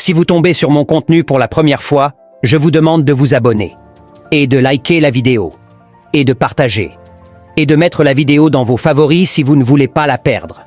Si vous tombez sur mon contenu pour la première fois, je vous demande de vous abonner, et de liker la vidéo, et de partager, et de mettre la vidéo dans vos favoris si vous ne voulez pas la perdre.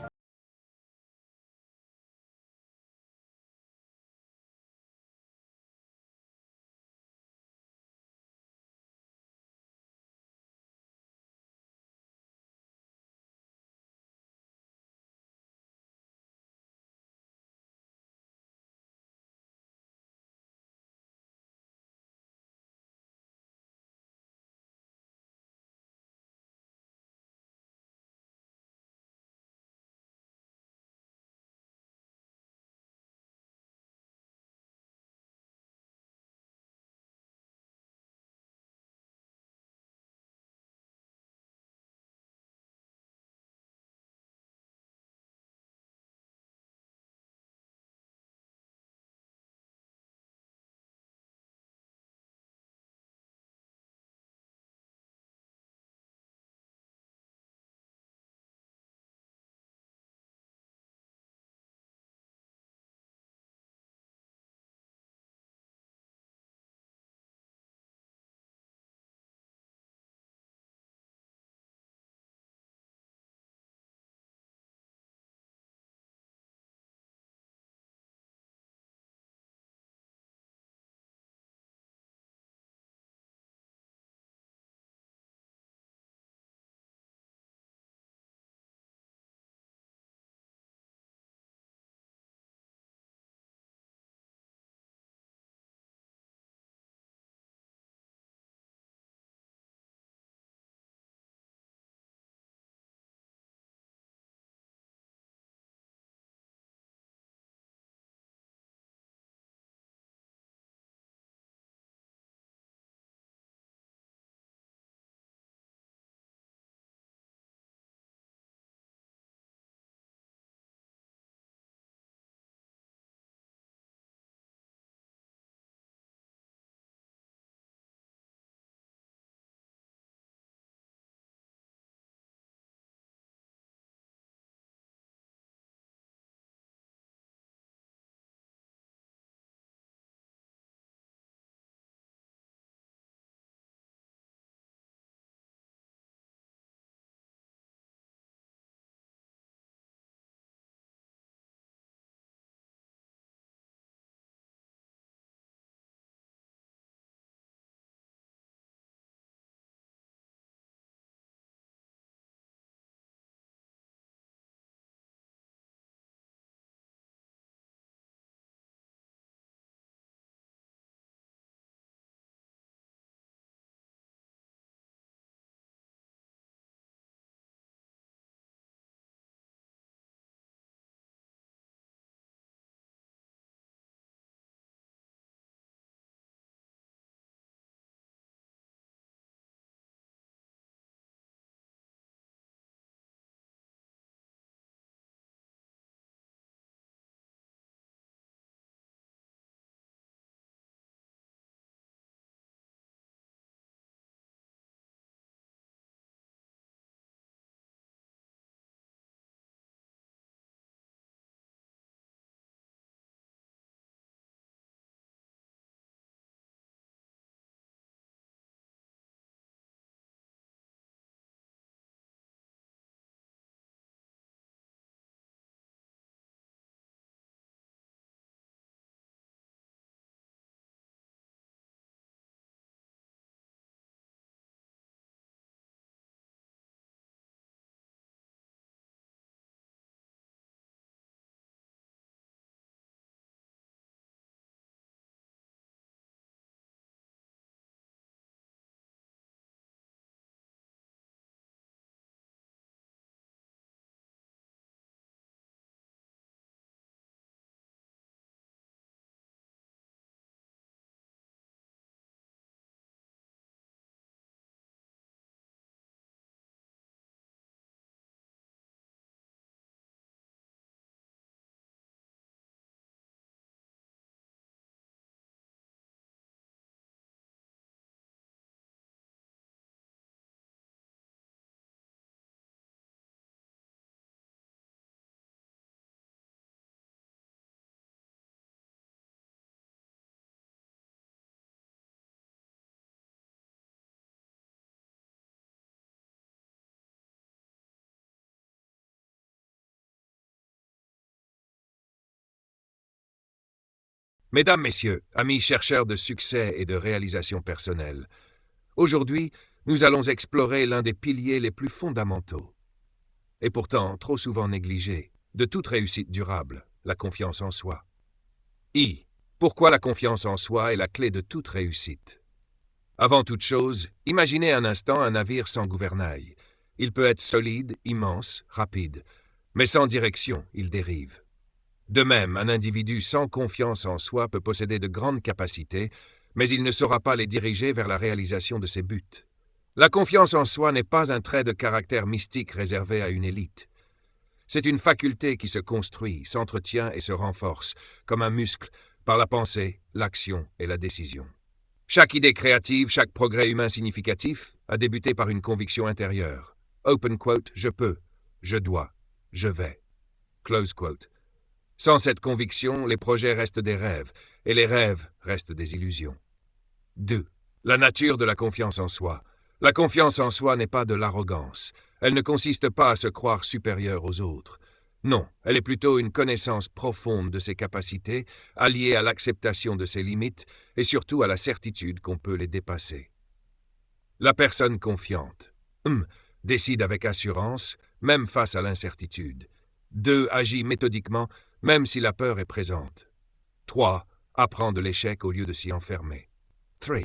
Mesdames, Messieurs, amis chercheurs de succès et de réalisation personnelle, aujourd'hui, nous allons explorer l'un des piliers les plus fondamentaux, et pourtant trop souvent négligé, de toute réussite durable, la confiance en soi. Pourquoi la confiance en soi est la clé de toute réussite? Avant toute chose, imaginez un instant un navire sans gouvernail. Il peut être solide, immense, rapide, mais sans direction, il dérive. De même, un individu sans confiance en soi peut posséder de grandes capacités, mais il ne saura pas les diriger vers la réalisation de ses buts. La confiance en soi n'est pas un trait de caractère mystique réservé à une élite. C'est une faculté qui se construit, s'entretient et se renforce, comme un muscle, par la pensée, l'action et la décision. Chaque idée créative, chaque progrès humain significatif a débuté par une conviction intérieure. Open quote, je peux, je dois, je vais. Close quote. Sans cette conviction, les projets restent des rêves, et les rêves restent des illusions. 2. La nature de la confiance en soi. La confiance en soi n'est pas de l'arrogance. Elle ne consiste pas à se croire supérieur aux autres. Non, elle est plutôt une connaissance profonde de ses capacités, alliée à l'acceptation de ses limites et surtout à la certitude qu'on peut les dépasser. La personne confiante décide avec assurance, même face à l'incertitude. 2. Agit méthodiquement, même si la peur est présente. 3. Apprend de l'échec au lieu de s'y enfermer. 3.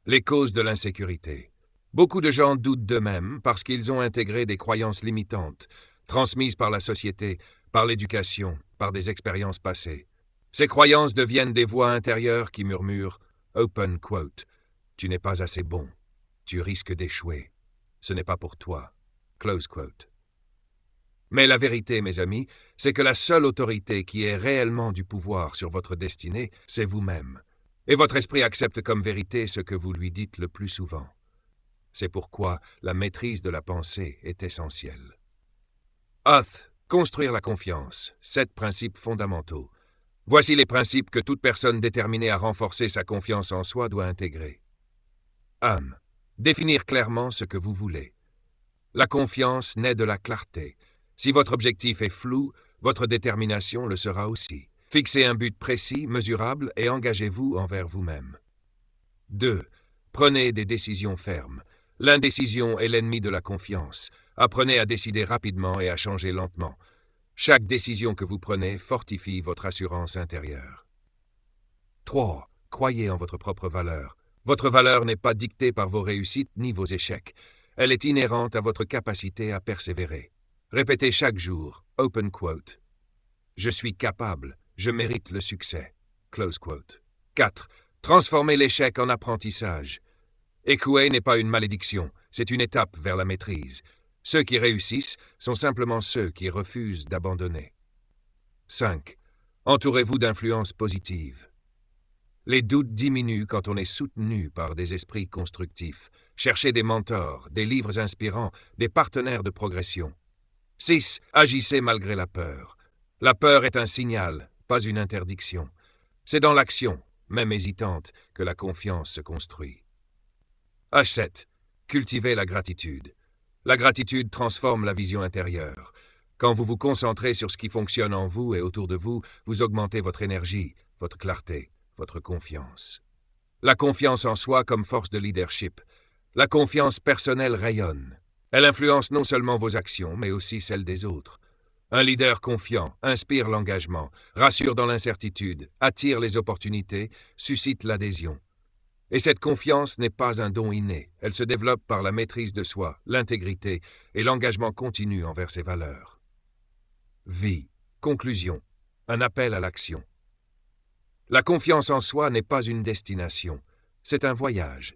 Les causes de l'insécurité. Beaucoup de gens doutent d'eux-mêmes parce qu'ils ont intégré des croyances limitantes, transmises par la société, par l'éducation, par des expériences passées. Ces croyances deviennent des voix intérieures qui murmurent « open quote » « Tu n'es pas assez bon, tu risques d'échouer, ce n'est pas pour toi » close quote. Mais la vérité, mes amis, c'est que la seule autorité qui ait réellement du pouvoir sur votre destinée, c'est vous-même. Et votre esprit accepte comme vérité ce que vous lui dites le plus souvent. C'est pourquoi la maîtrise de la pensée est essentielle. Construire la confiance. 7 principes fondamentaux. Voici les principes que toute personne déterminée à renforcer sa confiance en soi doit intégrer. 1. Définir clairement ce que vous voulez. La confiance naît de la clarté. Si votre objectif est flou, votre détermination le sera aussi. Fixez un but précis, mesurable et engagez-vous envers vous-même. 2. Prenez des décisions fermes. L'indécision est l'ennemi de la confiance. Apprenez à décider rapidement et à changer lentement. Chaque décision que vous prenez fortifie votre assurance intérieure. 3. Croyez en votre propre valeur. Votre valeur n'est pas dictée par vos réussites ni vos échecs. Elle est inhérente à votre capacité à persévérer. Répétez chaque jour, open quote, « Je suis capable, je mérite le succès » close quote. 4. Transformez l'échec en apprentissage. Échouer n'est pas une malédiction, c'est une étape vers la maîtrise. Ceux qui réussissent sont simplement ceux qui refusent d'abandonner. 5. Entourez-vous d'influences positives. Les doutes diminuent quand on est soutenu par des esprits constructifs. Cherchez des mentors, des livres inspirants, des partenaires de progression. 6. Agissez malgré la peur. La peur est un signal, pas une interdiction. C'est dans l'action, même hésitante, que la confiance se construit. H7. Cultivez la gratitude. La gratitude transforme la vision intérieure. Quand vous vous concentrez sur ce qui fonctionne en vous et autour de vous, vous augmentez votre énergie, votre clarté, votre confiance. La confiance en soi comme force de leadership. La confiance personnelle rayonne. Elle influence non seulement vos actions, mais aussi celles des autres. Un leader confiant inspire l'engagement, rassure dans l'incertitude, attire les opportunités, suscite l'adhésion. Et cette confiance n'est pas un don inné, elle se développe par la maîtrise de soi, l'intégrité et l'engagement continu envers ses valeurs. Vie. Conclusion. Un appel à l'action. La confiance en soi n'est pas une destination, c'est un voyage.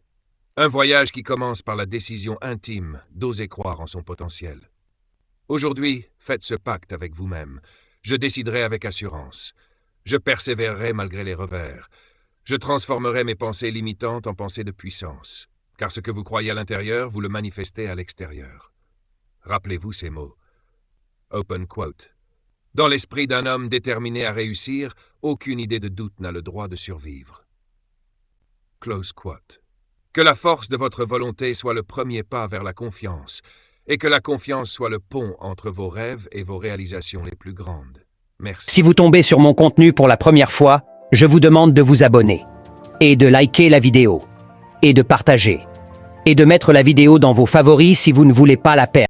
Un voyage qui commence par la décision intime d'oser croire en son potentiel. Aujourd'hui, faites ce pacte avec vous-même. Je déciderai avec assurance. Je persévérerai malgré les revers. Je transformerai mes pensées limitantes en pensées de puissance. Car ce que vous croyez à l'intérieur, vous le manifestez à l'extérieur. Rappelez-vous ces mots. Open quote. Dans l'esprit d'un homme déterminé à réussir, aucune idée de doute n'a le droit de survivre. Close quote. Que la force de votre volonté soit le premier pas vers la confiance, et que la confiance soit le pont entre vos rêves et vos réalisations les plus grandes. Merci. Si vous tombez sur mon contenu pour la première fois, je vous demande de vous abonner, et de liker la vidéo, et de partager, et de mettre la vidéo dans vos favoris si vous ne voulez pas la perdre.